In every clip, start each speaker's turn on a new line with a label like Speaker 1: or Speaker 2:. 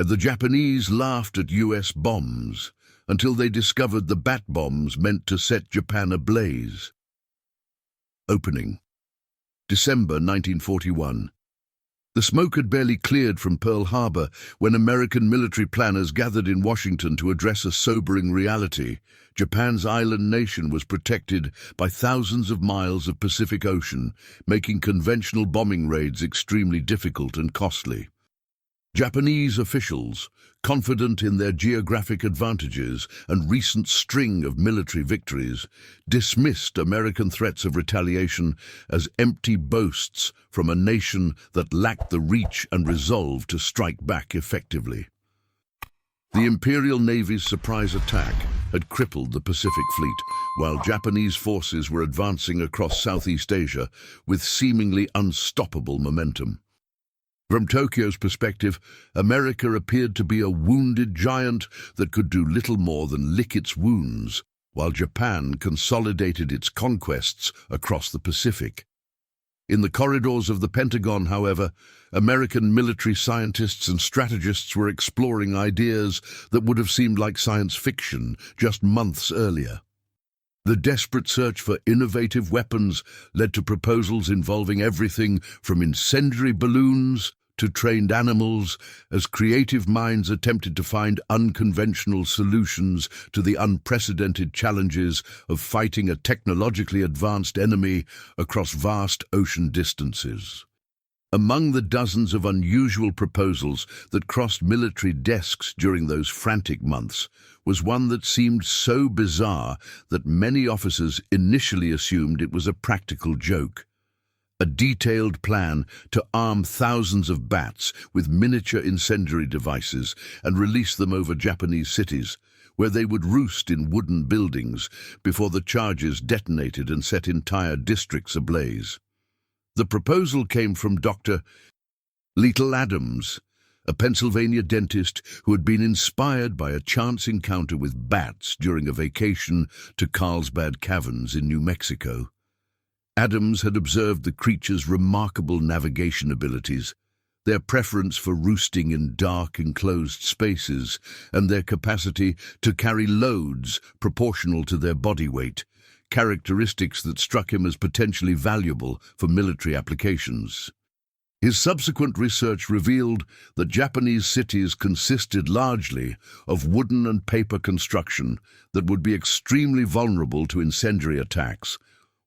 Speaker 1: The Japanese laughed at US bombs until they discovered the bat bombs meant to set Japan ablaze. Opening. December 1941. The smoke had barely cleared from Pearl Harbor when American military planners gathered in Washington to address a sobering reality. Japan's island nation was protected by thousands of miles of Pacific Ocean, making conventional bombing raids extremely difficult and costly. Japanese officials, confident in their geographic advantages and recent string of military victories, dismissed American threats of retaliation as empty boasts from a nation that lacked the reach and resolve to strike back effectively. The Imperial Navy's surprise attack had crippled the Pacific Fleet, while Japanese forces were advancing across Southeast Asia with seemingly unstoppable momentum. From Tokyo's perspective, America appeared to be a wounded giant that could do little more than lick its wounds, while Japan consolidated its conquests across the Pacific. In the corridors of the Pentagon, however, American military scientists and strategists were exploring ideas that would have seemed like science fiction just months earlier. The desperate search for innovative weapons led to proposals involving everything from incendiary balloons to trained animals, as creative minds attempted to find unconventional solutions to the unprecedented challenges of fighting a technologically advanced enemy across vast ocean distances. Among the dozens of unusual proposals that crossed military desks during those frantic months was one that seemed so bizarre that many officers initially assumed it was a practical joke. A detailed plan to arm thousands of bats with miniature incendiary devices and release them over Japanese cities, where they would roost in wooden buildings before the charges detonated and set entire districts ablaze. The proposal came from Dr. Lytle Adams, a Pennsylvania dentist who had been inspired by a chance encounter with bats during a vacation to Carlsbad Caverns in New Mexico. Adams had observed the creatures' remarkable navigation abilities, their preference for roosting in dark, enclosed spaces, and their capacity to carry loads proportional to their body weight, characteristics that struck him as potentially valuable for military applications. His subsequent research revealed that Japanese cities consisted largely of wooden and paper construction that would be extremely vulnerable to incendiary attacks,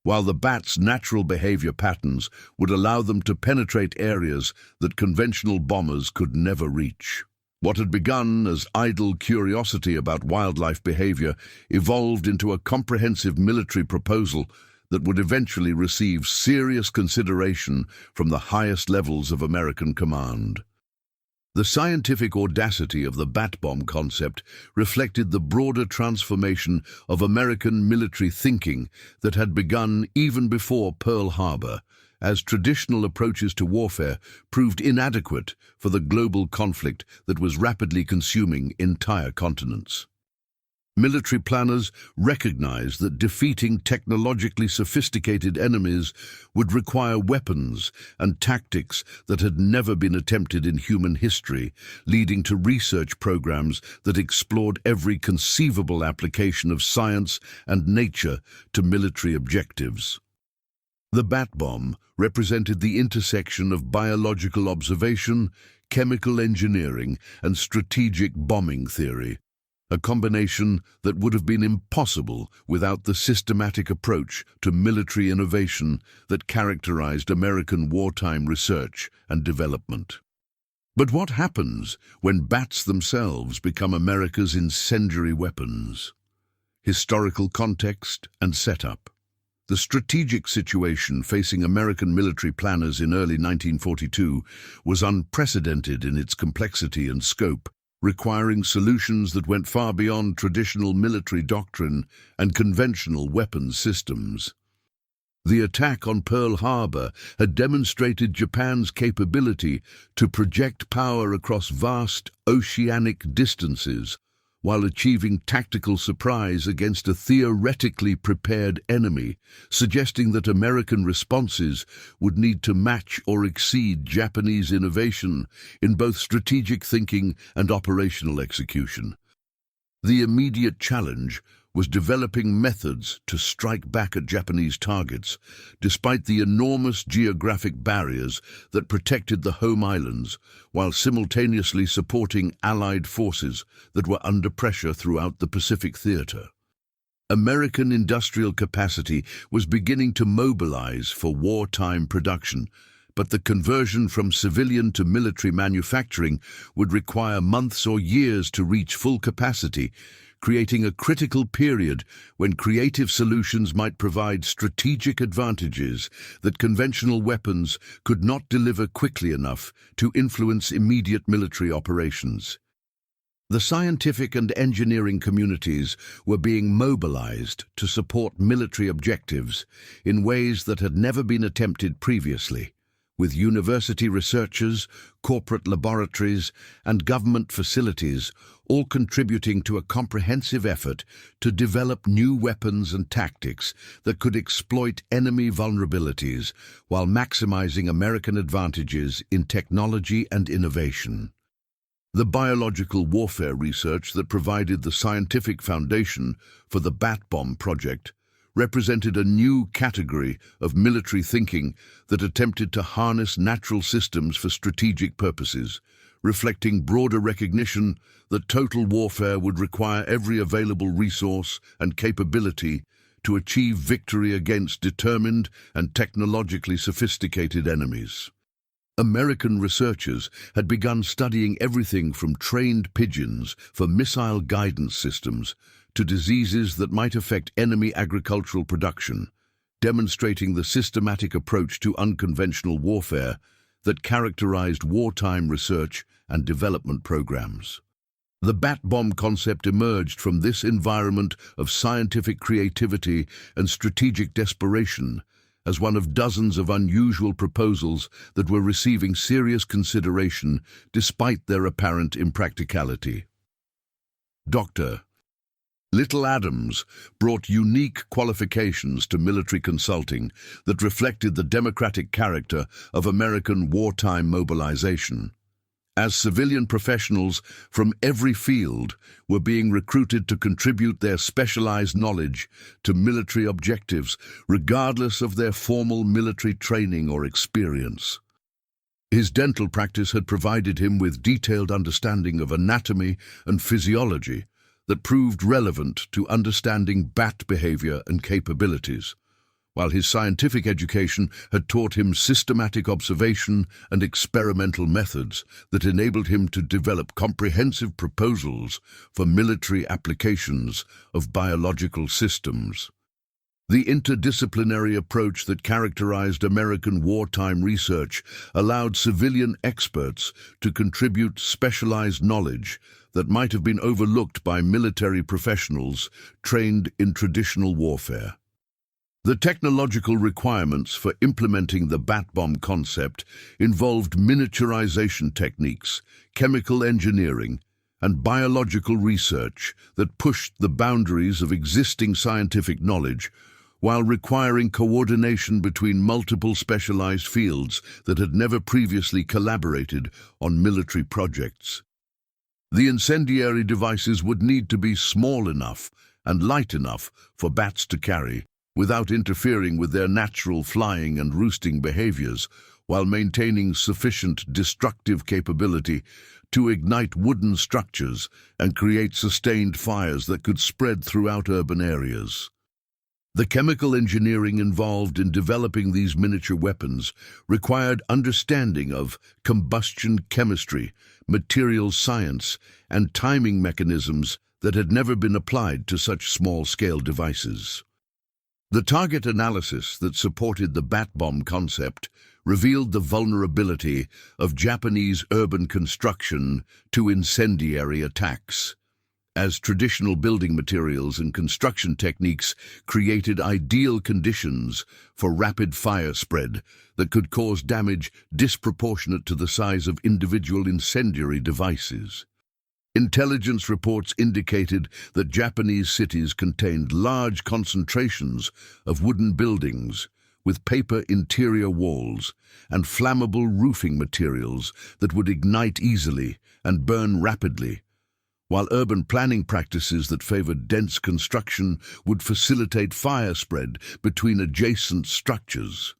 Speaker 1: while the bats' natural behavior patterns would allow them to penetrate areas that conventional bombers could never reach. What had begun as idle curiosity about wildlife behavior evolved into a comprehensive military proposal that would eventually receive serious consideration from the highest levels of American command. The scientific audacity of the bat bomb concept reflected the broader transformation of American military thinking that had begun even before Pearl Harbor, as traditional approaches to warfare proved inadequate for the global conflict that was rapidly consuming entire continents. Military planners recognized that defeating technologically sophisticated enemies would require weapons and tactics that had never been attempted in human history, leading to research programs that explored every conceivable application of science and nature to military objectives. The bat bomb represented the intersection of biological observation, chemical engineering, and strategic bombing theory, a combination that would have been impossible without the systematic approach to military innovation that characterized American wartime research and development. But what happens when bats themselves become America's incendiary weapons? Historical context and setup. The strategic situation facing American military planners in early 1942 was unprecedented in its complexity and scope, requiring solutions that went far beyond traditional military doctrine and conventional weapons systems. The attack on Pearl Harbor had demonstrated Japan's capability to project power across vast oceanic distances, while achieving tactical surprise against a theoretically prepared enemy, suggesting that American responses would need to match or exceed Japanese innovation in both strategic thinking and operational execution. The immediate challenge was developing methods to strike back at Japanese targets, despite the enormous geographic barriers that protected the home islands, while simultaneously supporting Allied forces that were under pressure throughout the Pacific theater. American industrial capacity was beginning to mobilize for wartime production, but the conversion from civilian to military manufacturing would require months or years to reach full capacity, creating a critical period when creative solutions might provide strategic advantages that conventional weapons could not deliver quickly enough to influence immediate military operations. The scientific and engineering communities were being mobilized to support military objectives in ways that had never been attempted previously, with university researchers, corporate laboratories, and government facilities all contributing to a comprehensive effort to develop new weapons and tactics that could exploit enemy vulnerabilities while maximizing American advantages in technology and innovation. The biological warfare research that provided the scientific foundation for the Bat Bomb project represented a new category of military thinking that attempted to harness natural systems for strategic purposes, reflecting broader recognition that total warfare would require every available resource and capability to achieve victory against determined and technologically sophisticated enemies. American researchers had begun studying everything from trained pigeons for missile guidance systems to diseases that might affect enemy agricultural production, demonstrating the systematic approach to unconventional warfare that characterized wartime research and development programs. The Bat Bomb concept emerged from this environment of scientific creativity and strategic desperation as one of dozens of unusual proposals that were receiving serious consideration despite their apparent impracticality. Dr. Lytle Adams brought unique qualifications to military consulting that reflected the democratic character of American wartime mobilization. As civilian professionals from every field were being recruited to contribute their specialized knowledge to military objectives, regardless of their formal military training or experience. His dental practice had provided him with detailed understanding of anatomy and physiology that proved relevant to understanding bat behavior and capabilities, while his scientific education had taught him systematic observation and experimental methods that enabled him to develop comprehensive proposals for military applications of biological systems. The interdisciplinary approach that characterized American wartime research allowed civilian experts to contribute specialized knowledge that might have been overlooked by military professionals trained in traditional warfare. The technological requirements for implementing the Bat Bomb concept involved miniaturization techniques, chemical engineering, and biological research that pushed the boundaries of existing scientific knowledge while requiring coordination between multiple specialized fields that had never previously collaborated on military projects. The incendiary devices would need to be small enough and light enough for bats to carry, without interfering with their natural flying and roosting behaviors, while maintaining sufficient destructive capability to ignite wooden structures and create sustained fires that could spread throughout urban areas. The chemical engineering involved in developing these miniature weapons required understanding of combustion chemistry, materials science, and timing mechanisms that had never been applied to such small-scale devices. The target analysis that supported the Bat Bomb concept revealed the vulnerability of Japanese urban construction to incendiary attacks, as traditional building materials and construction techniques created ideal conditions for rapid fire spread that could cause damage disproportionate to the size of individual incendiary devices. Intelligence reports indicated that Japanese cities contained large concentrations of wooden buildings with paper interior walls and flammable roofing materials that would ignite easily and burn rapidly, while urban planning practices that favored dense construction would facilitate fire spread between adjacent structures.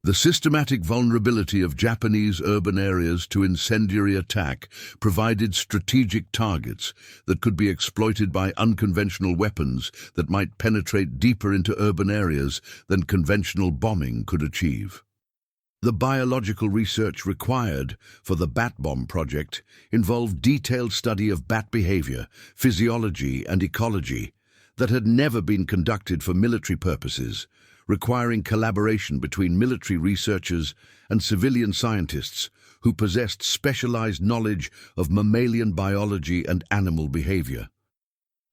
Speaker 1: The systematic vulnerability of Japanese urban areas to incendiary attack provided strategic targets that could be exploited by unconventional weapons that might penetrate deeper into urban areas than conventional bombing could achieve. The biological research required for the bat bomb project involved detailed study of bat behavior, physiology, and ecology that had never been conducted for military purposes, requiring collaboration between military researchers and civilian scientists who possessed specialized knowledge of mammalian biology and animal behavior.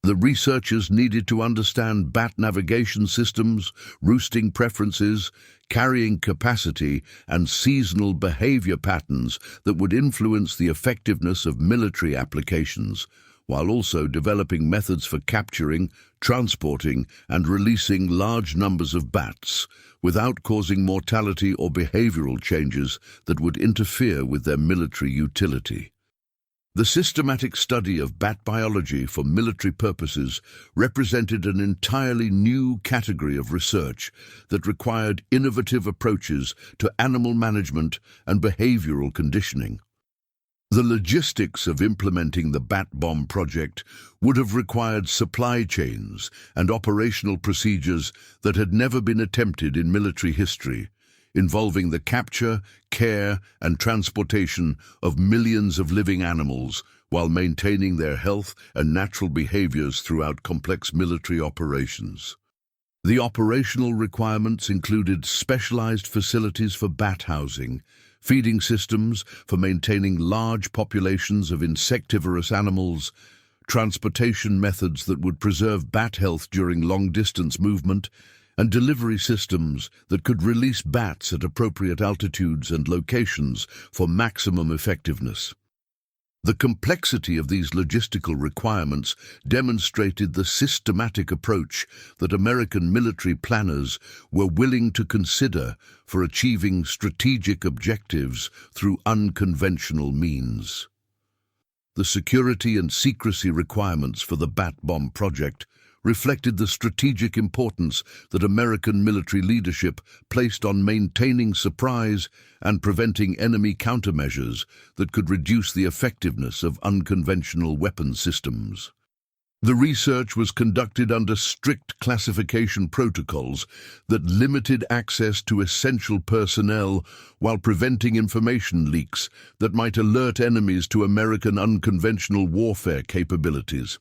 Speaker 1: The researchers needed to understand bat navigation systems, roosting preferences, carrying capacity, and seasonal behavior patterns that would influence the effectiveness of military applications, while also developing methods for capturing, transporting, and releasing large numbers of bats without causing mortality or behavioral changes that would interfere with their military utility. The systematic study of bat biology for military purposes represented an entirely new category of research that required innovative approaches to animal management and behavioral conditioning. The logistics of implementing the bat bomb project would have required supply chains and operational procedures that had never been attempted in military history, involving the capture, care, and transportation of millions of living animals while maintaining their health and natural behaviors throughout complex military operations. The operational requirements included specialized facilities for bat housing, feeding systems for maintaining large populations of insectivorous animals, transportation methods that would preserve bat health during long-distance movement, and delivery systems that could release bats at appropriate altitudes and locations for maximum effectiveness. The complexity of these logistical requirements demonstrated the systematic approach that American military planners were willing to consider for achieving strategic objectives through unconventional means. The security and secrecy requirements for the bat bomb project reflected the strategic importance that American military leadership placed on maintaining surprise and preventing enemy countermeasures that could reduce the effectiveness of unconventional weapon systems. The research was conducted under strict classification protocols that limited access to essential personnel while preventing information leaks that might alert enemies to American unconventional warfare capabilities.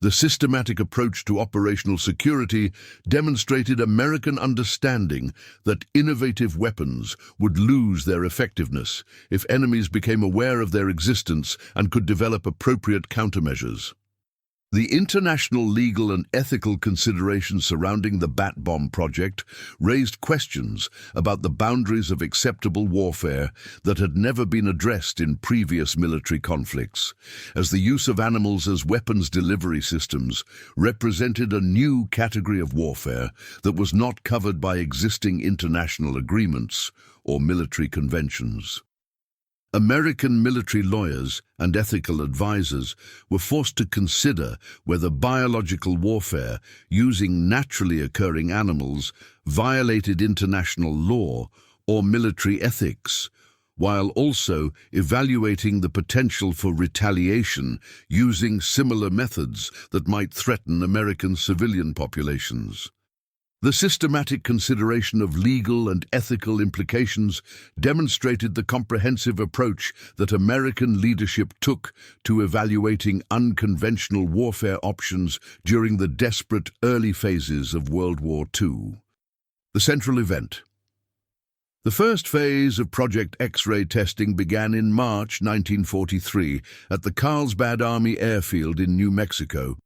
Speaker 1: The systematic approach to operational security demonstrated American understanding that innovative weapons would lose their effectiveness if enemies became aware of their existence and could develop appropriate countermeasures. The international legal and ethical considerations surrounding the bat bomb project raised questions about the boundaries of acceptable warfare that had never been addressed in previous military conflicts, as the use of animals as weapons delivery systems represented a new category of warfare that was not covered by existing international agreements or military conventions. American military lawyers and ethical advisors were forced to consider whether biological warfare using naturally occurring animals violated international law or military ethics, while also evaluating the potential for retaliation using similar methods that might threaten American civilian populations. The systematic consideration of legal and ethical implications demonstrated the comprehensive approach that American leadership took to evaluating unconventional warfare options during the desperate early phases of World War II. The central event. The first phase of Project X-ray testing began in March 1943 at the Carlsbad Army Airfield in New Mexico,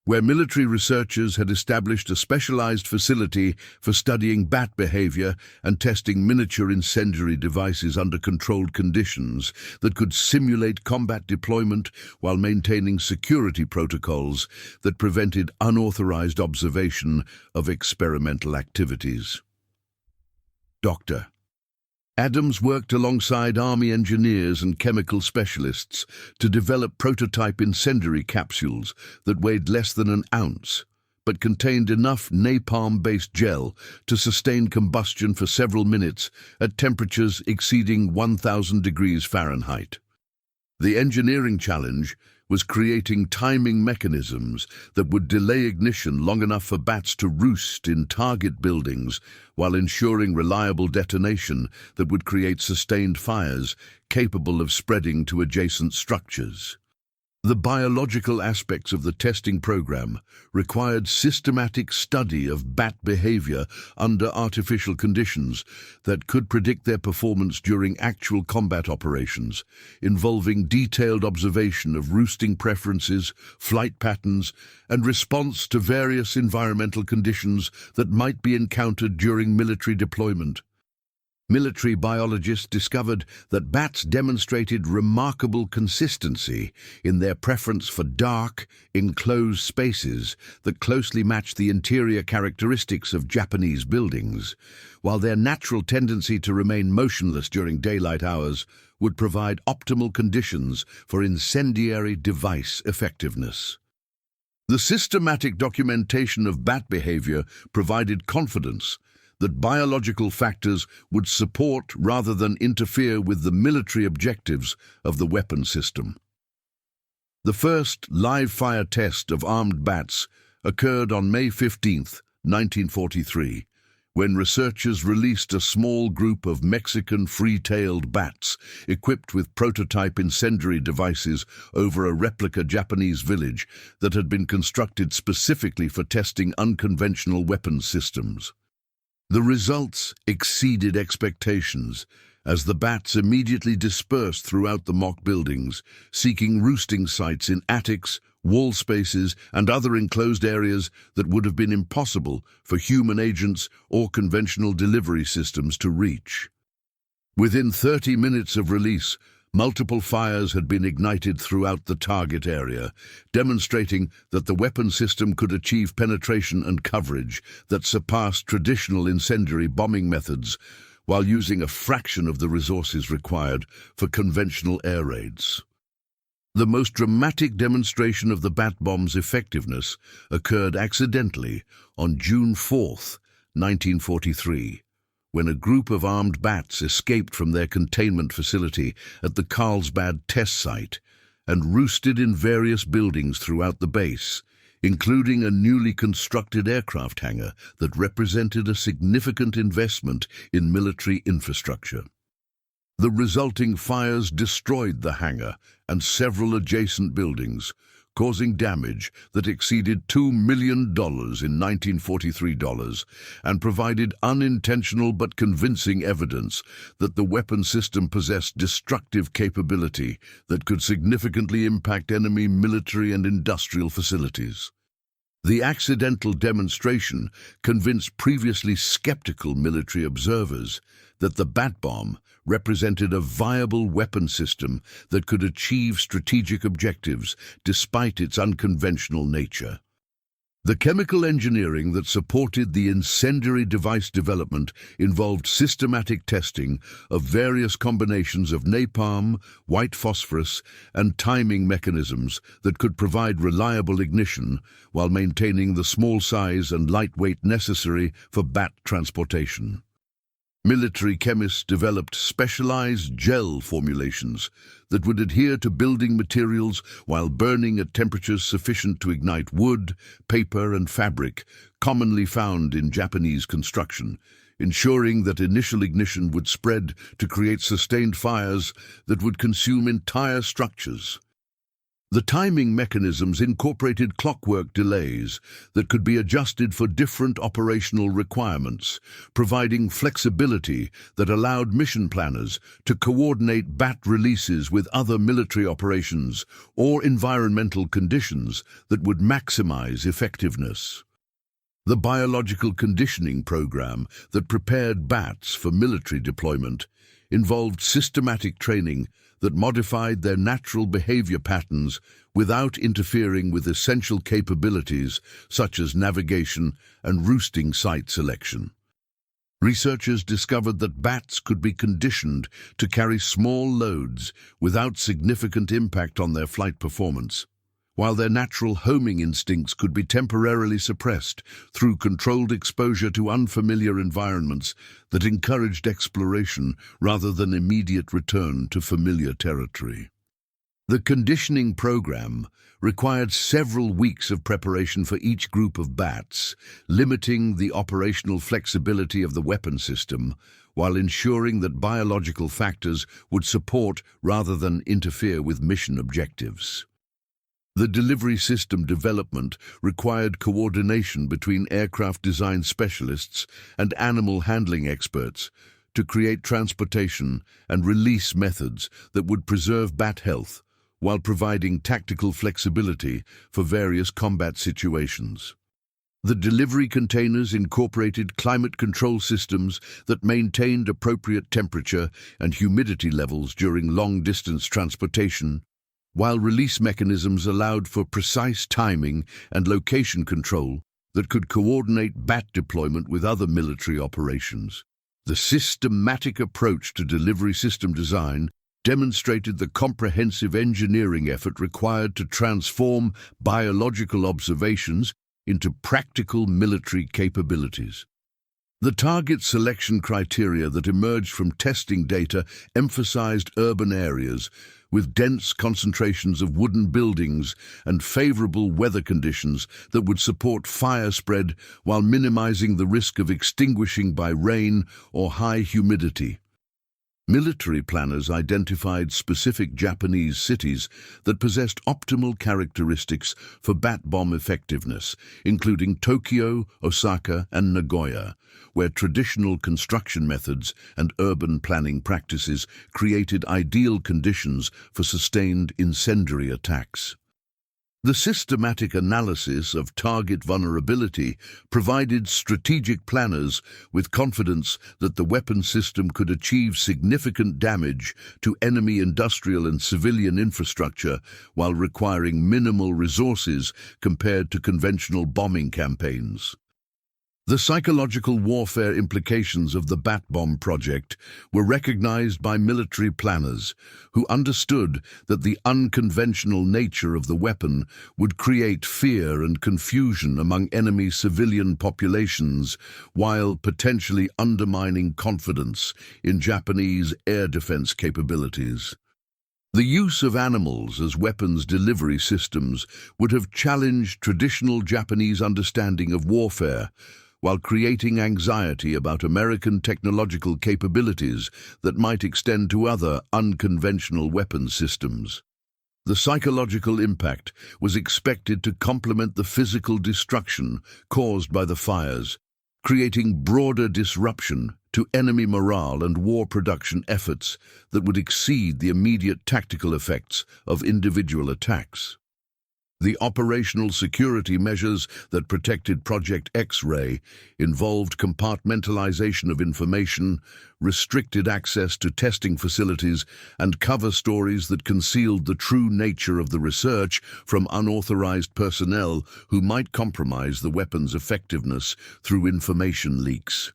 Speaker 1: where military researchers had established a specialized facility for studying bat behavior and testing miniature incendiary devices under controlled conditions that could simulate combat deployment while maintaining security protocols that prevented unauthorized observation of experimental activities. Dr. Adams worked alongside Army engineers and chemical specialists to develop prototype incendiary capsules that weighed less than an ounce, but contained enough napalm-based gel to sustain combustion for several minutes at temperatures exceeding 1,000 degrees Fahrenheit. The engineering challenge was creating timing mechanisms that would delay ignition long enough for bats to roost in target buildings while ensuring reliable detonation that would create sustained fires capable of spreading to adjacent structures. The biological aspects of the testing program required systematic study of bat behavior under artificial conditions that could predict their performance during actual combat operations, involving detailed observation of roosting preferences, flight patterns, and response to various environmental conditions that might be encountered during military deployment. Military biologists discovered that bats demonstrated remarkable consistency in their preference for dark, enclosed spaces that closely matched the interior characteristics of Japanese buildings, while their natural tendency to remain motionless during daylight hours would provide optimal conditions for incendiary device effectiveness. The systematic documentation of bat behavior provided confidence that biological factors would support rather than interfere with the military objectives of the weapon system. The first live-fire test of armed bats occurred on May 15, 1943, when researchers released a small group of Mexican free-tailed bats equipped with prototype incendiary devices over a replica Japanese village that had been constructed specifically for testing unconventional weapons systems. The results exceeded expectations, as the bats immediately dispersed throughout the mock buildings, seeking roosting sites in attics, wall spaces, and other enclosed areas that would have been impossible for human agents or conventional delivery systems to reach. Within 30 minutes of release, multiple fires had been ignited throughout the target area, demonstrating that the weapon system could achieve penetration and coverage that surpassed traditional incendiary bombing methods while using a fraction of the resources required for conventional air raids. The most dramatic demonstration of the bat bomb's effectiveness occurred accidentally on June 4, 1943. When a group of armed bats escaped from their containment facility at the Carlsbad test site and roosted in various buildings throughout the base, including a newly constructed aircraft hangar that represented a significant investment in military infrastructure. The resulting fires destroyed the hangar and several adjacent buildings, causing damage that exceeded $2 million in 1943 dollars, and provided unintentional but convincing evidence that the weapon system possessed destructive capability that could significantly impact enemy military and industrial facilities. The accidental demonstration convinced previously skeptical military observers that the bat bomb represented a viable weapon system that could achieve strategic objectives despite its unconventional nature. The chemical engineering that supported the incendiary device development involved systematic testing of various combinations of napalm, white phosphorus, and timing mechanisms that could provide reliable ignition while maintaining the small size and lightweight necessary for bat transportation. Military chemists developed specialized gel formulations that would adhere to building materials while burning at temperatures sufficient to ignite wood, paper, and fabric commonly found in Japanese construction, ensuring that initial ignition would spread to create sustained fires that would consume entire structures. The timing mechanisms incorporated clockwork delays that could be adjusted for different operational requirements, providing flexibility that allowed mission planners to coordinate bat releases with other military operations or environmental conditions that would maximize effectiveness. The biological conditioning program that prepared bats for military deployment involved systematic training that modified their natural behavior patterns without interfering with essential capabilities such as navigation and roosting site selection. Researchers discovered that bats could be conditioned to carry small loads without significant impact on their flight performance, while their natural homing instincts could be temporarily suppressed through controlled exposure to unfamiliar environments that encouraged exploration rather than immediate return to familiar territory. The conditioning program required several weeks of preparation for each group of bats, limiting the operational flexibility of the weapon system while ensuring that biological factors would support rather than interfere with mission objectives. The delivery system development required coordination between aircraft design specialists and animal handling experts to create transportation and release methods that would preserve bat health while providing tactical flexibility for various combat situations. The delivery containers incorporated climate control systems that maintained appropriate temperature and humidity levels during long-distance transportation, while release mechanisms allowed for precise timing and location control that could coordinate bat deployment with other military operations. The systematic approach to delivery system design demonstrated the comprehensive engineering effort required to transform biological observations into practical military capabilities. The target selection criteria that emerged from testing data emphasized urban areas with dense concentrations of wooden buildings and favorable weather conditions that would support fire spread while minimizing the risk of extinguishing by rain or high humidity. Military planners identified specific Japanese cities that possessed optimal characteristics for bat bomb effectiveness, including Tokyo, Osaka, and Nagoya, where traditional construction methods and urban planning practices created ideal conditions for sustained incendiary attacks. The systematic analysis of target vulnerability provided strategic planners with confidence that the weapon system could achieve significant damage to enemy industrial and civilian infrastructure while requiring minimal resources compared to conventional bombing campaigns. The psychological warfare implications of the Bat Bomb project were recognized by military planners who understood that the unconventional nature of the weapon would create fear and confusion among enemy civilian populations while potentially undermining confidence in Japanese air defense capabilities. The use of animals as weapons delivery systems would have challenged traditional Japanese understanding of warfare, while creating anxiety about American technological capabilities that might extend to other unconventional weapons systems. The psychological impact was expected to complement the physical destruction caused by the fires, creating broader disruption to enemy morale and war production efforts that would exceed the immediate tactical effects of individual attacks. The operational security measures that protected Project X-Ray involved compartmentalization of information, restricted access to testing facilities, and cover stories that concealed the true nature of the research from unauthorized personnel who might compromise the weapon's effectiveness through information leaks.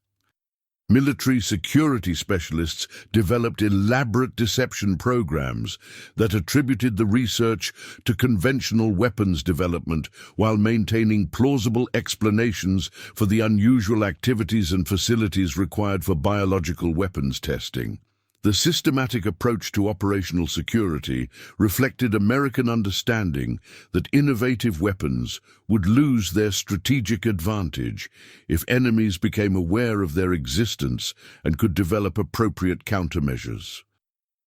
Speaker 1: Military security specialists developed elaborate deception programs that attributed the research to conventional weapons development while maintaining plausible explanations for the unusual activities and facilities required for biological weapons testing. The systematic approach to operational security reflected American understanding that innovative weapons would lose their strategic advantage if enemies became aware of their existence and could develop appropriate countermeasures.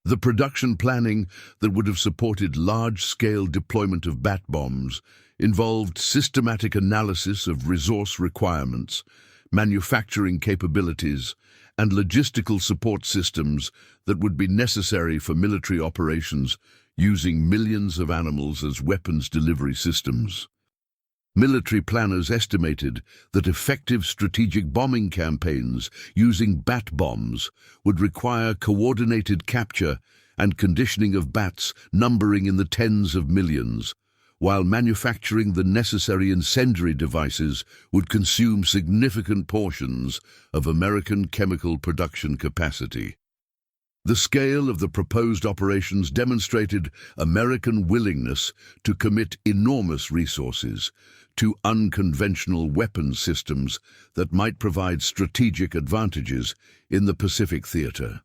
Speaker 1: The production planning that would have supported large-scale deployment of bat bombs involved systematic analysis of resource requirements, manufacturing capabilities, and logistical support systems that would be necessary for military operations using millions of animals as weapons delivery systems. Military planners estimated that effective strategic bombing campaigns using bat bombs would require coordinated capture and conditioning of bats numbering in the tens of millions, while manufacturing the necessary incendiary devices would consume significant portions of American chemical production capacity. The scale of the proposed operations demonstrated American willingness to commit enormous resources to unconventional weapons systems that might provide strategic advantages in the Pacific theater.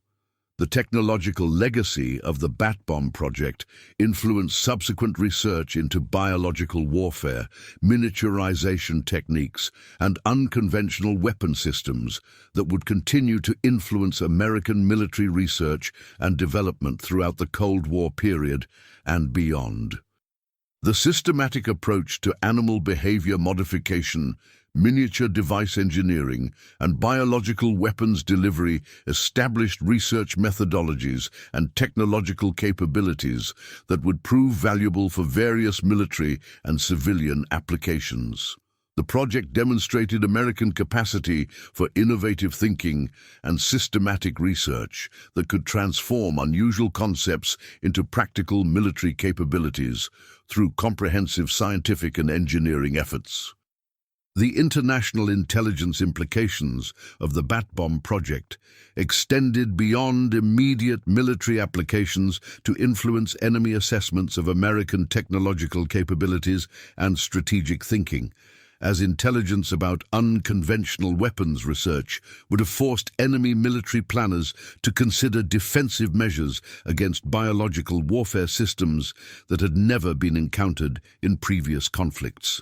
Speaker 1: The technological legacy of the Bat Bomb project influenced subsequent research into biological warfare, miniaturization techniques, and unconventional weapon systems that would continue to influence American military research and development throughout the Cold War period and beyond. The systematic approach to animal behavior modification, miniature device engineering, and biological weapons delivery established research methodologies and technological capabilities that would prove valuable for various military and civilian applications. The project demonstrated American capacity for innovative thinking and systematic research that could transform unusual concepts into practical military capabilities through comprehensive scientific and engineering efforts. The international intelligence implications of the Bat Bomb project extended beyond immediate military applications to influence enemy assessments of American technological capabilities and strategic thinking, as intelligence about unconventional weapons research would have forced enemy military planners to consider defensive measures against biological warfare systems that had never been encountered in previous conflicts.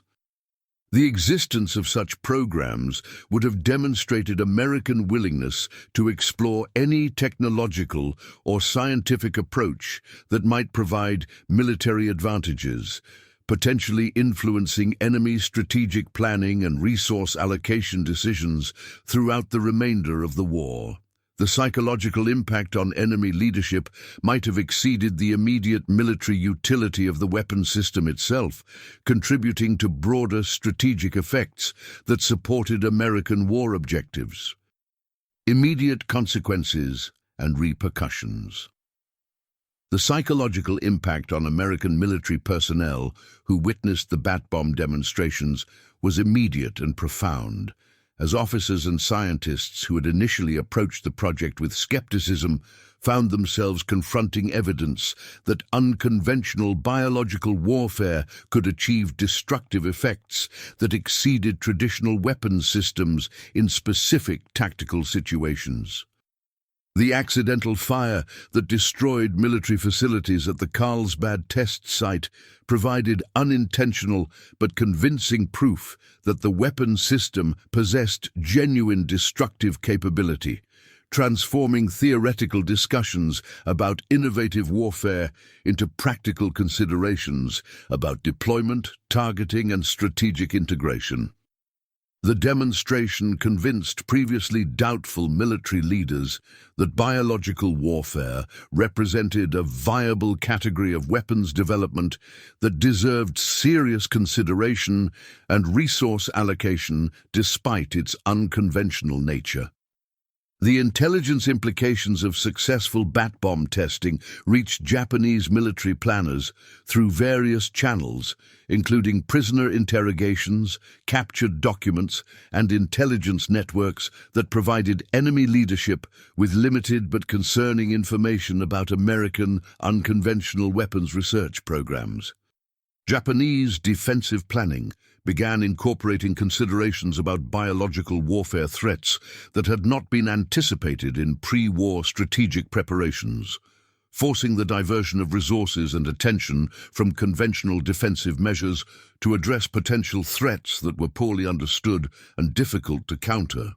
Speaker 1: The existence of such programs would have demonstrated American willingness to explore any technological or scientific approach that might provide military advantages, potentially influencing enemy strategic planning and resource allocation decisions throughout the remainder of the war. The psychological impact on enemy leadership might have exceeded the immediate military utility of the weapon system itself, contributing to broader strategic effects that supported American war objectives. Immediate consequences and repercussions. The psychological impact on American military personnel who witnessed the Bat Bomb demonstrations was immediate and profound, as officers and scientists who had initially approached the project with skepticism found themselves confronting evidence that unconventional biological warfare could achieve destructive effects that exceeded traditional weapons systems in specific tactical situations. The accidental fire that destroyed military facilities at the Carlsbad test site provided unintentional but convincing proof that the weapon system possessed genuine destructive capability, transforming theoretical discussions about innovative warfare into practical considerations about deployment, targeting, and strategic integration. The demonstration convinced previously doubtful military leaders that biological warfare represented a viable category of weapons development that deserved serious consideration and resource allocation despite its unconventional nature. The intelligence implications of successful bat bomb testing reached Japanese military planners through various channels, including prisoner interrogations, captured documents, and intelligence networks that provided enemy leadership with limited but concerning information about American unconventional weapons research programs. Japanese defensive planning began incorporating considerations about biological warfare threats that had not been anticipated in pre-war strategic preparations, forcing the diversion of resources and attention from conventional defensive measures to address potential threats that were poorly understood and difficult to counter.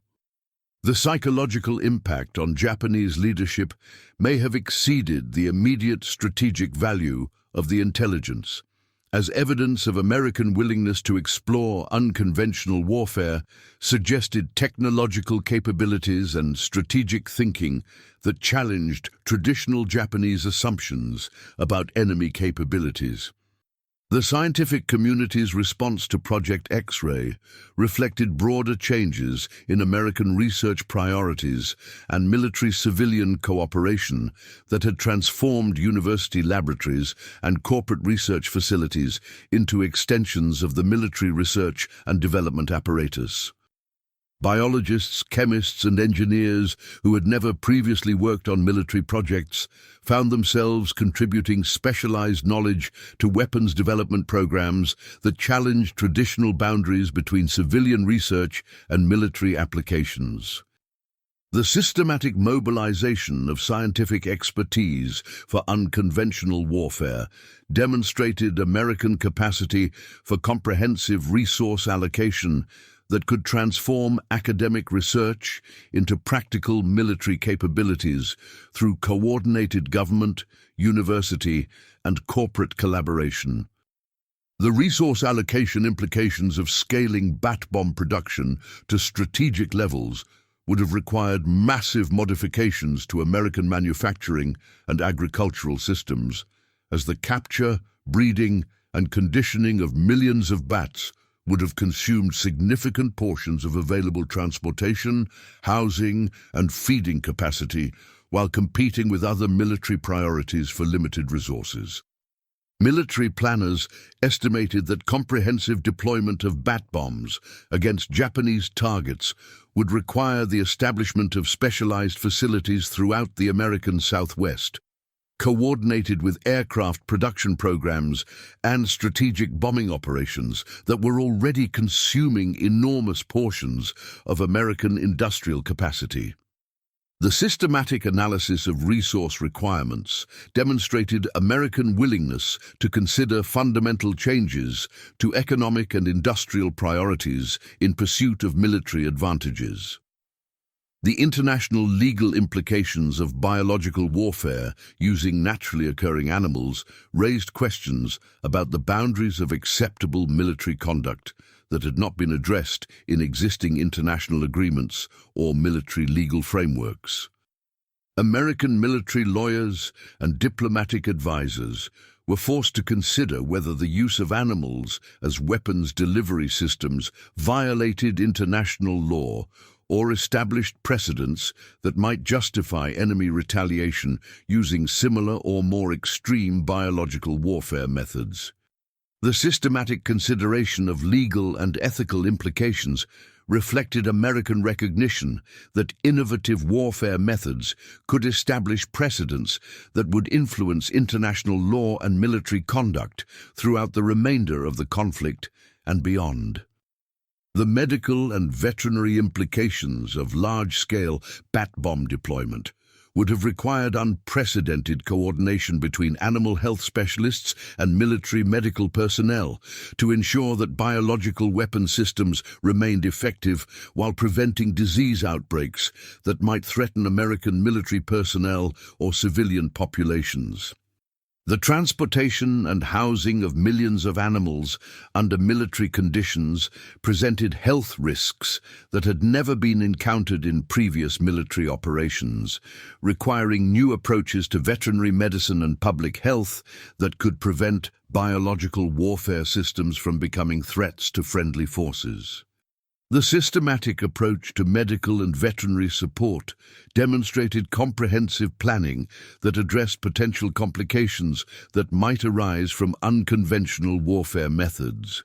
Speaker 1: The psychological impact on Japanese leadership may have exceeded the immediate strategic value of the intelligence. As evidence of American willingness to explore unconventional warfare suggested technological capabilities and strategic thinking that challenged traditional Japanese assumptions about enemy capabilities. The scientific community's response to Project X-ray reflected broader changes in American research priorities and military-civilian cooperation that had transformed university laboratories and corporate research facilities into extensions of the military research and development apparatus. Biologists, chemists, and engineers who had never previously worked on military projects found themselves contributing specialized knowledge to weapons development programs that challenged traditional boundaries between civilian research and military applications. The systematic mobilization of scientific expertise for unconventional warfare demonstrated American capacity for comprehensive resource allocation that could transform academic research into practical military capabilities through coordinated government, university, and corporate collaboration. The resource allocation implications of scaling bat bomb production to strategic levels would have required massive modifications to American manufacturing and agricultural systems, as the capture, breeding, and conditioning of millions of bats would have consumed significant portions of available transportation, housing, and feeding capacity while competing with other military priorities for limited resources. Military planners estimated that comprehensive deployment of bat bombs against Japanese targets would require the establishment of specialized facilities throughout the American Southwest, coordinated with aircraft production programs and strategic bombing operations that were already consuming enormous portions of American industrial capacity. The systematic analysis of resource requirements demonstrated American willingness to consider fundamental changes to economic and industrial priorities in pursuit of military advantages. The international legal implications of biological warfare using naturally occurring animals raised questions about the boundaries of acceptable military conduct that had not been addressed in existing international agreements or military legal frameworks. American military lawyers and diplomatic advisors were forced to consider whether the use of animals as weapons delivery systems violated international law or established precedents that might justify enemy retaliation using similar or more extreme biological warfare methods. The systematic consideration of legal and ethical implications reflected American recognition that innovative warfare methods could establish precedents that would influence international law and military conduct throughout the remainder of the conflict and beyond. The medical and veterinary implications of large-scale bat bomb deployment would have required unprecedented coordination between animal health specialists and military medical personnel to ensure that biological weapon systems remained effective while preventing disease outbreaks that might threaten American military personnel or civilian populations. The transportation and housing of millions of animals under military conditions presented health risks that had never been encountered in previous military operations, requiring new approaches to veterinary medicine and public health that could prevent biological warfare systems from becoming threats to friendly forces. The systematic approach to medical and veterinary support demonstrated comprehensive planning that addressed potential complications that might arise from unconventional warfare methods.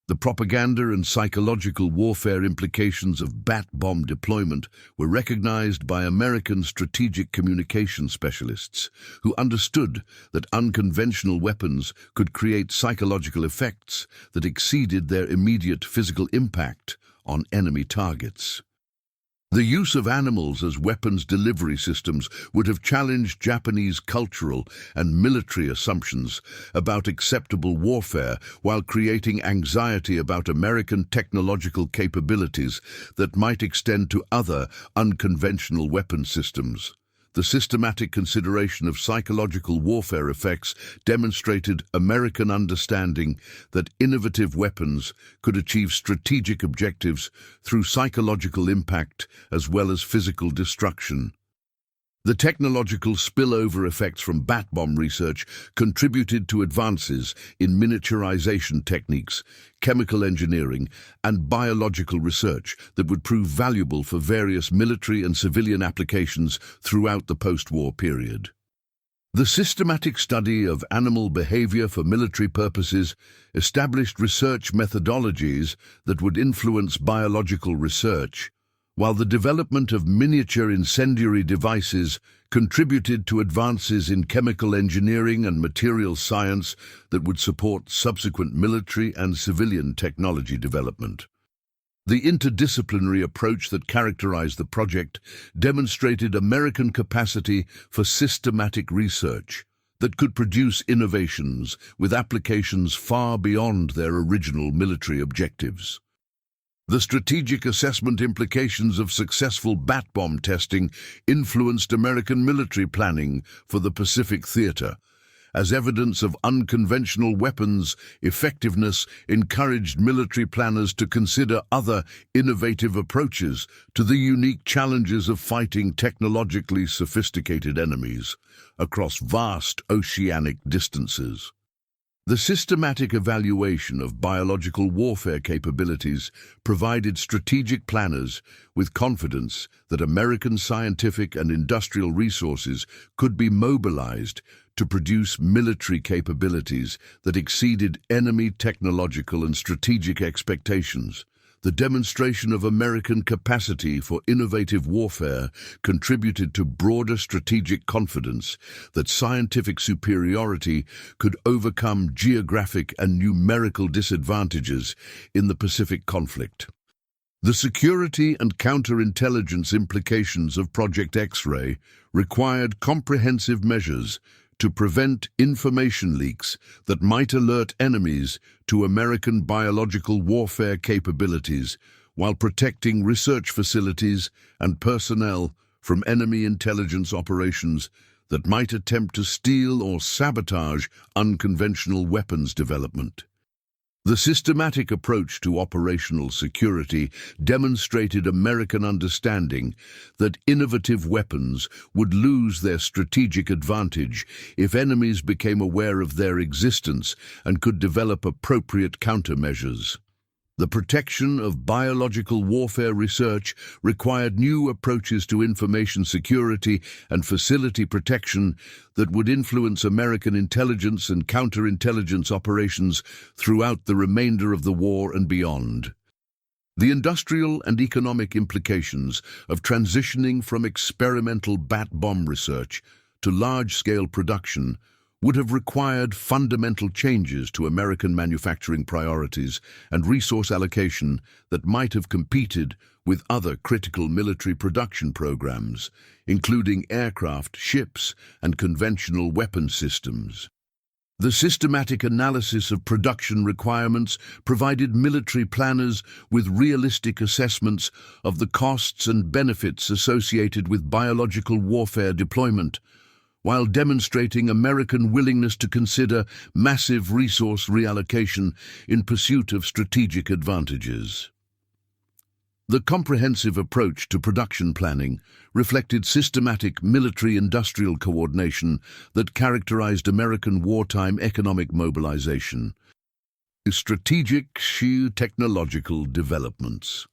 Speaker 1: The propaganda and psychological warfare implications of bat bomb deployment were recognized by American strategic communication specialists, who understood that unconventional weapons could create psychological effects that exceeded their immediate physical impact on enemy targets. The use of animals as weapons delivery systems would have challenged Japanese cultural and military assumptions about acceptable warfare while creating anxiety about American technological capabilities that might extend to other unconventional weapon systems. The systematic consideration of psychological warfare effects demonstrated American understanding that innovative weapons could achieve strategic objectives through psychological impact as well as physical destruction. The technological spillover effects from bat bomb research contributed to advances in miniaturization techniques, chemical engineering, and biological research that would prove valuable for various military and civilian applications throughout the post-war period. The systematic study of animal behavior for military purposes established research methodologies that would influence biological research, while the development of miniature incendiary devices contributed to advances in chemical engineering and materials science that would support subsequent military and civilian technology development. The interdisciplinary approach that characterized the project demonstrated American capacity for systematic research that could produce innovations with applications far beyond their original military objectives. The strategic assessment implications of successful bat bomb testing influenced American military planning for the Pacific Theater, as evidence of unconventional weapons' effectiveness encouraged military planners to consider other innovative approaches to the unique challenges of fighting technologically sophisticated enemies across vast oceanic distances. The systematic evaluation of biological warfare capabilities provided strategic planners with confidence that American scientific and industrial resources could be mobilized to produce military capabilities that exceeded enemy technological and strategic expectations. The demonstration of American capacity for innovative warfare contributed to broader strategic confidence that scientific superiority could overcome geographic and numerical disadvantages in the Pacific conflict. The security and counterintelligence implications of Project X-ray required comprehensive measures to prevent information leaks that might alert enemies to American biological warfare capabilities while protecting research facilities and personnel from enemy intelligence operations that might attempt to steal or sabotage unconventional weapons development. The systematic approach to operational security demonstrated American understanding that innovative weapons would lose their strategic advantage if enemies became aware of their existence and could develop appropriate countermeasures. The protection of biological warfare research required new approaches to information security and facility protection that would influence American intelligence and counterintelligence operations throughout the remainder of the war and beyond. The industrial and economic implications of transitioning from experimental bat bomb research to large-scale production would have required fundamental changes to American manufacturing priorities and resource allocation that might have competed with other critical military production programs, including aircraft, ships, and conventional weapon systems. The systematic analysis of production requirements provided military planners with realistic assessments of the costs and benefits associated with biological warfare deployment, while demonstrating American willingness to consider massive resource reallocation in pursuit of strategic advantages. The comprehensive approach to production planning reflected systematic military-industrial coordination that characterized American wartime economic mobilization. Strategic technological developments.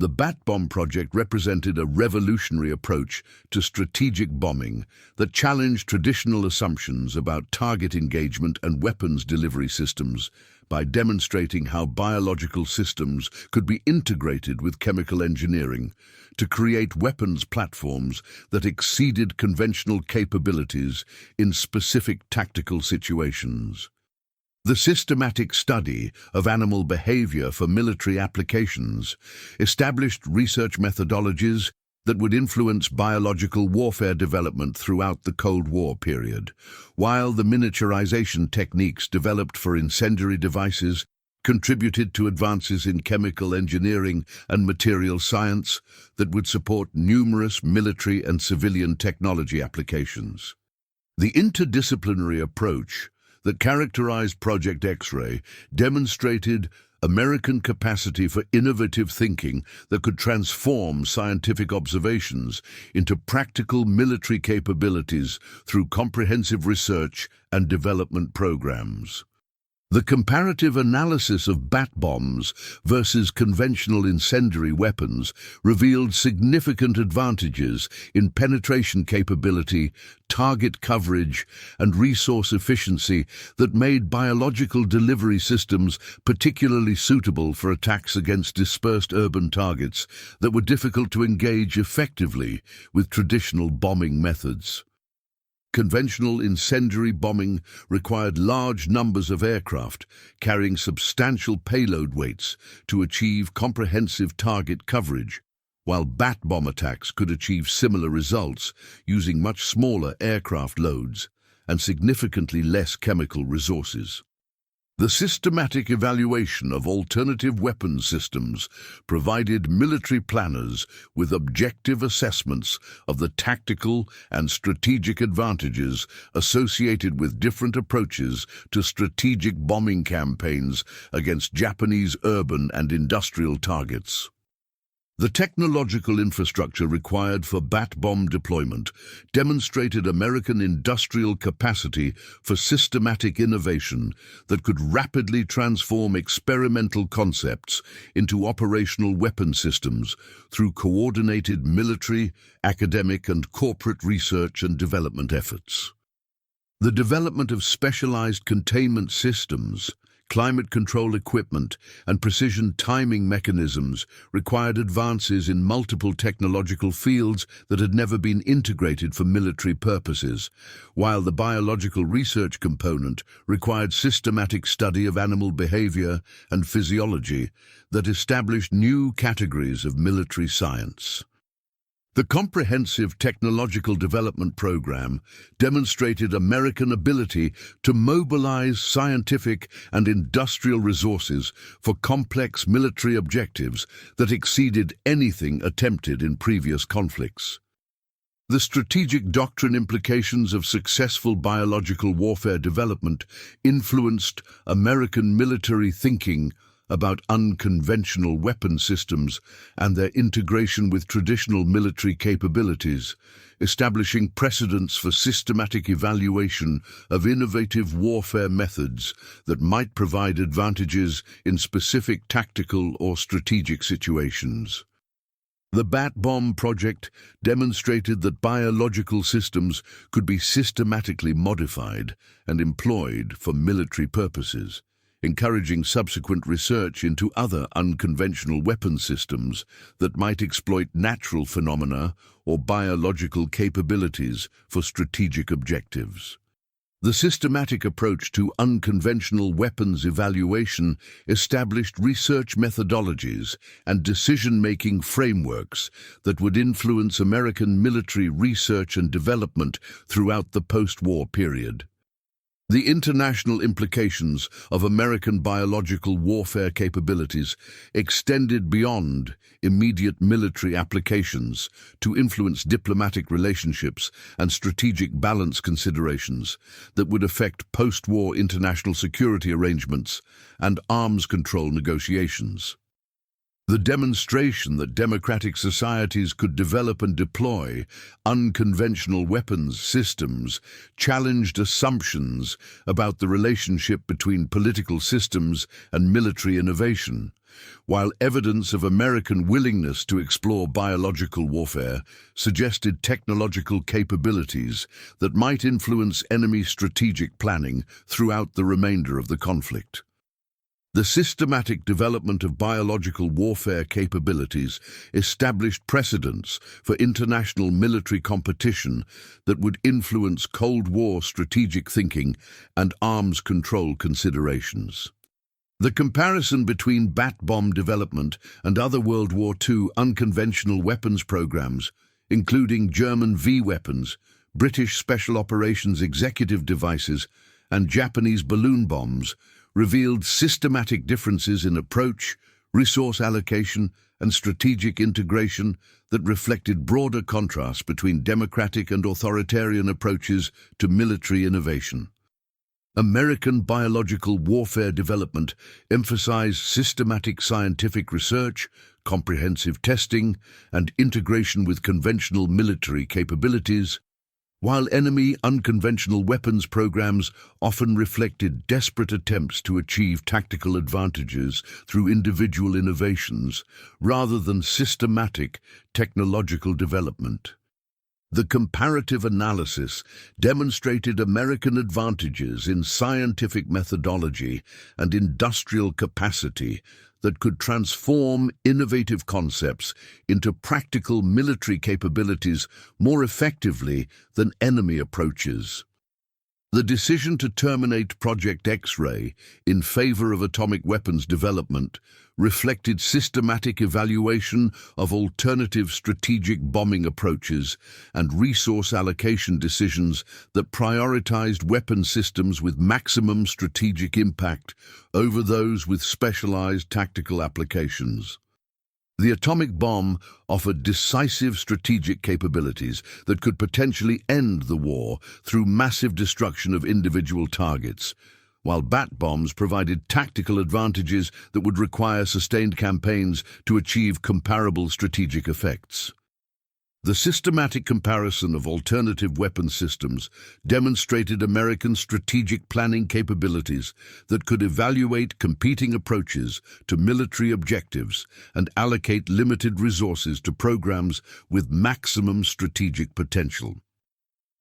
Speaker 1: The Bat Bomb project represented a revolutionary approach to strategic bombing that challenged traditional assumptions about target engagement and weapons delivery systems by demonstrating how biological systems could be integrated with chemical engineering to create weapons platforms that exceeded conventional capabilities in specific tactical situations. The systematic study of animal behavior for military applications established research methodologies that would influence biological warfare development throughout the Cold War period, while the miniaturization techniques developed for incendiary devices contributed to advances in chemical engineering and material science that would support numerous military and civilian technology applications. The interdisciplinary approach that characterized Project X-ray demonstrated American capacity for innovative thinking that could transform scientific observations into practical military capabilities through comprehensive research and development programs. The comparative analysis of bat bombs versus conventional incendiary weapons revealed significant advantages in penetration capability, target coverage, and resource efficiency that made biological delivery systems particularly suitable for attacks against dispersed urban targets that were difficult to engage effectively with traditional bombing methods. Conventional incendiary bombing required large numbers of aircraft carrying substantial payload weights to achieve comprehensive target coverage, while bat bomb attacks could achieve similar results using much smaller aircraft loads and significantly less chemical resources. The systematic evaluation of alternative weapons systems provided military planners with objective assessments of the tactical and strategic advantages associated with different approaches to strategic bombing campaigns against Japanese urban and industrial targets. The technological infrastructure required for bat bomb deployment demonstrated American industrial capacity for systematic innovation that could rapidly transform experimental concepts into operational weapon systems through coordinated military, academic, and corporate research and development efforts. The development of specialized containment systems, climate control equipment, and precision timing mechanisms required advances in multiple technological fields that had never been integrated for military purposes, while the biological research component required systematic study of animal behavior and physiology that established new categories of military science. The comprehensive technological development program demonstrated American ability to mobilize scientific and industrial resources for complex military objectives that exceeded anything attempted in previous conflicts. The strategic doctrine implications of successful biological warfare development influenced American military thinking about unconventional weapon systems and their integration with traditional military capabilities, establishing precedents for systematic evaluation of innovative warfare methods that might provide advantages in specific tactical or strategic situations. The Bat Bomb project demonstrated that biological systems could be systematically modified and employed for military purposes, encouraging subsequent research into other unconventional weapon systems that might exploit natural phenomena or biological capabilities for strategic objectives. The systematic approach to unconventional weapons evaluation established research methodologies and decision-making frameworks that would influence American military research and development throughout the post-war period. The international implications of American biological warfare capabilities extended beyond immediate military applications to influence diplomatic relationships and strategic balance considerations that would affect post-war international security arrangements and arms control negotiations. The demonstration that democratic societies could develop and deploy unconventional weapons systems challenged assumptions about the relationship between political systems and military innovation, while evidence of American willingness to explore biological warfare suggested technological capabilities that might influence enemy strategic planning throughout the remainder of the conflict. The systematic development of biological warfare capabilities established precedents for international military competition that would influence Cold War strategic thinking and arms control considerations. The comparison between bat bomb development and other World War II unconventional weapons programs, including German V-weapons, British Special Operations Executive devices, and Japanese balloon bombs, revealed systematic differences in approach, resource allocation, and strategic integration that reflected broader contrasts between democratic and authoritarian approaches to military innovation. American biological warfare development emphasized systematic scientific research, comprehensive testing, and integration with conventional military capabilities, while enemy unconventional weapons programs often reflected desperate attempts to achieve tactical advantages through individual innovations rather than systematic technological development. The comparative analysis demonstrated American advantages in scientific methodology and industrial capacity that could transform innovative concepts into practical military capabilities more effectively than enemy approaches. The decision to terminate Project X-ray in favor of atomic weapons development reflected systematic evaluation of alternative strategic bombing approaches and resource allocation decisions that prioritized weapon systems with maximum strategic impact over those with specialized tactical applications. The atomic bomb offered decisive strategic capabilities that could potentially end the war through massive destruction of individual targets, while bat bombs provided tactical advantages that would require sustained campaigns to achieve comparable strategic effects. The systematic comparison of alternative weapon systems demonstrated American strategic planning capabilities that could evaluate competing approaches to military objectives and allocate limited resources to programs with maximum strategic potential.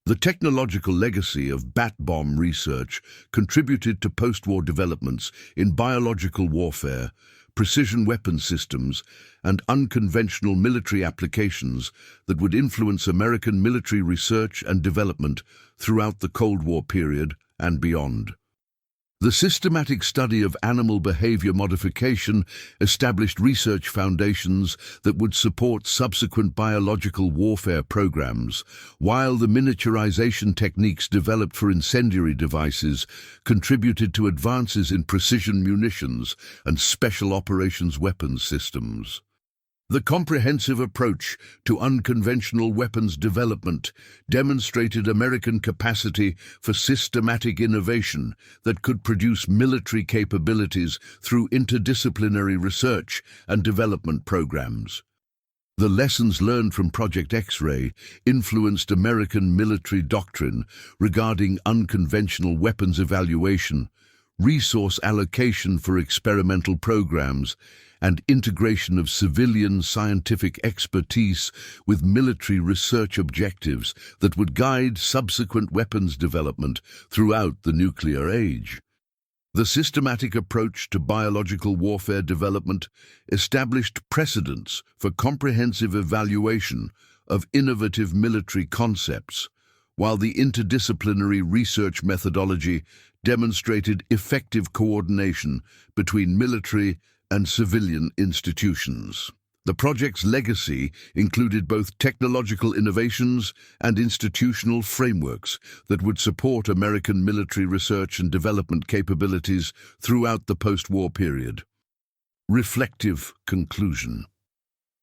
Speaker 1: The technological legacy of bat bomb research contributed to post-war developments in biological warfare, precision weapon systems, and unconventional military applications that would influence American military research and development throughout the Cold War period and beyond. The systematic study of animal behavior modification established research foundations that would support subsequent biological warfare programs, while the miniaturization techniques developed for incendiary devices contributed to advances in precision munitions and special operations weapons systems. The comprehensive approach to unconventional weapons development demonstrated American capacity for systematic innovation that could produce military capabilities through interdisciplinary research and development programs. The lessons learned from Project X-ray influenced American military doctrine regarding unconventional weapons evaluation, resource allocation for experimental programs, and integration of civilian scientific expertise with military research objectives that would guide subsequent weapons development throughout the nuclear age. The systematic approach to biological warfare development established precedents for comprehensive evaluation of innovative military concepts, while the interdisciplinary research methodology demonstrated effective coordination between military and civilian institutions. The project's legacy included both technological innovations and institutional frameworks that would support American military research and development capabilities throughout the post-war period. Reflective conclusion.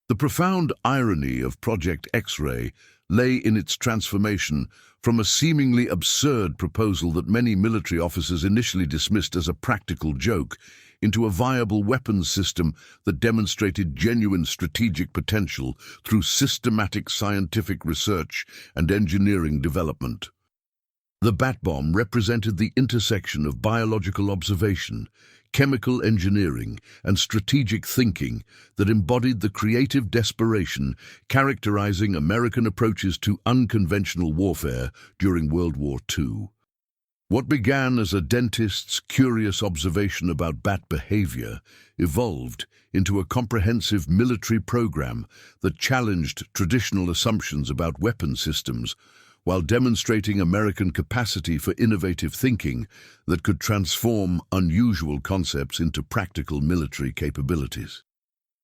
Speaker 1: The profound irony of Project X-ray lay in its transformation from a seemingly absurd proposal that many military officers initially dismissed as a practical joke into a viable weapons system that demonstrated genuine strategic potential through systematic scientific research and engineering development. The bat bomb represented the intersection of biological observation, chemical engineering, and strategic thinking that embodied the creative desperation characterizing American approaches to unconventional warfare during World War II. What began as a dentist's curious observation about bat behavior evolved into a comprehensive military program that challenged traditional assumptions about weapon systems while demonstrating American capacity for innovative thinking that could transform unusual concepts into practical military capabilities.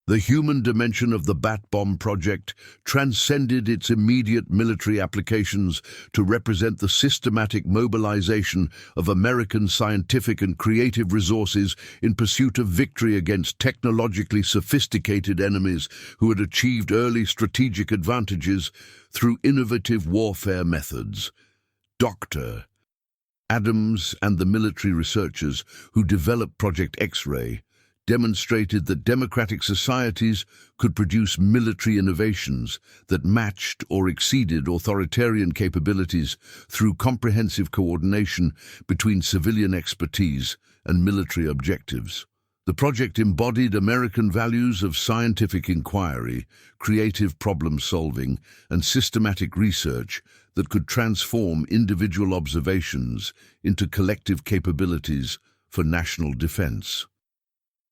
Speaker 1: The human dimension of the Bat Bomb project transcended its immediate military applications to represent the systematic mobilization of American scientific and creative resources in pursuit of victory against technologically sophisticated enemies who had achieved early strategic advantages through innovative warfare methods. Dr. Adams and the military researchers who developed Project X-ray demonstrated that democratic societies could produce military innovations that matched or exceeded authoritarian capabilities through comprehensive coordination between civilian expertise and military objectives. The project embodied American values of scientific inquiry, creative problem-solving, and systematic research that could transform individual observations into collective capabilities for national defense.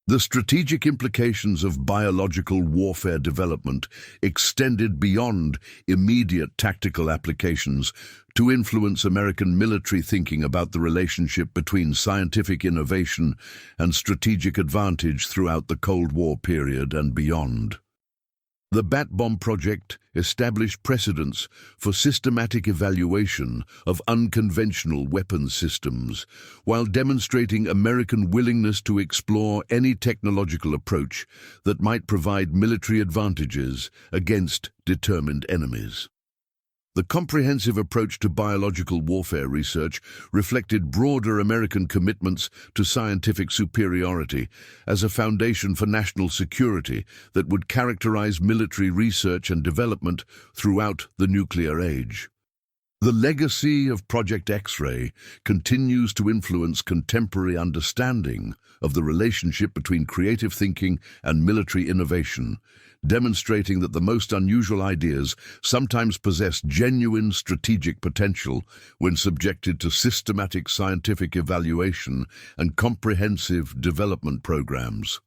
Speaker 1: The strategic implications of biological warfare development extended beyond immediate tactical applications to influence American military thinking about the relationship between scientific innovation and strategic advantage throughout the Cold War period and beyond. The Bat Bomb project established precedents for systematic evaluation of unconventional weapons systems, while demonstrating American willingness to explore any technological approach that might provide military advantages against determined enemies. The comprehensive approach to biological warfare research reflected broader American commitments to scientific superiority as a foundation for national security that would characterize military research and development throughout the nuclear age. The legacy of Project X-ray continues to influence contemporary understanding of the relationship between creative thinking and military innovation, demonstrating that the most unusual ideas sometimes possess genuine strategic potential when subjected to systematic scientific evaluation and comprehensive development programs.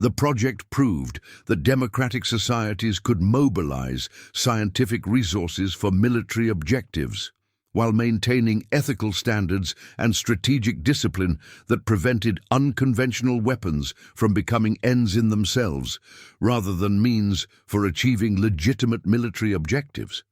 Speaker 1: The project proved that democratic societies could mobilize scientific resources for military objectives, while maintaining ethical standards and strategic discipline that prevented unconventional weapons from becoming ends in themselves, rather than means for achieving legitimate military objectives.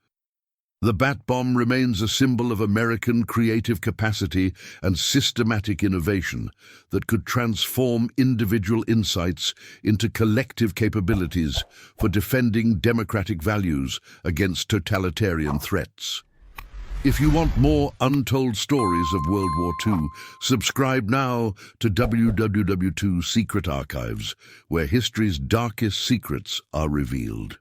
Speaker 1: The Bat Bomb remains a symbol of American creative capacity and systematic innovation that could transform individual insights into collective capabilities for defending democratic values against totalitarian threats. If you want more untold stories of World War II, subscribe now to WWW2 Secret Archives, where history's darkest secrets are revealed.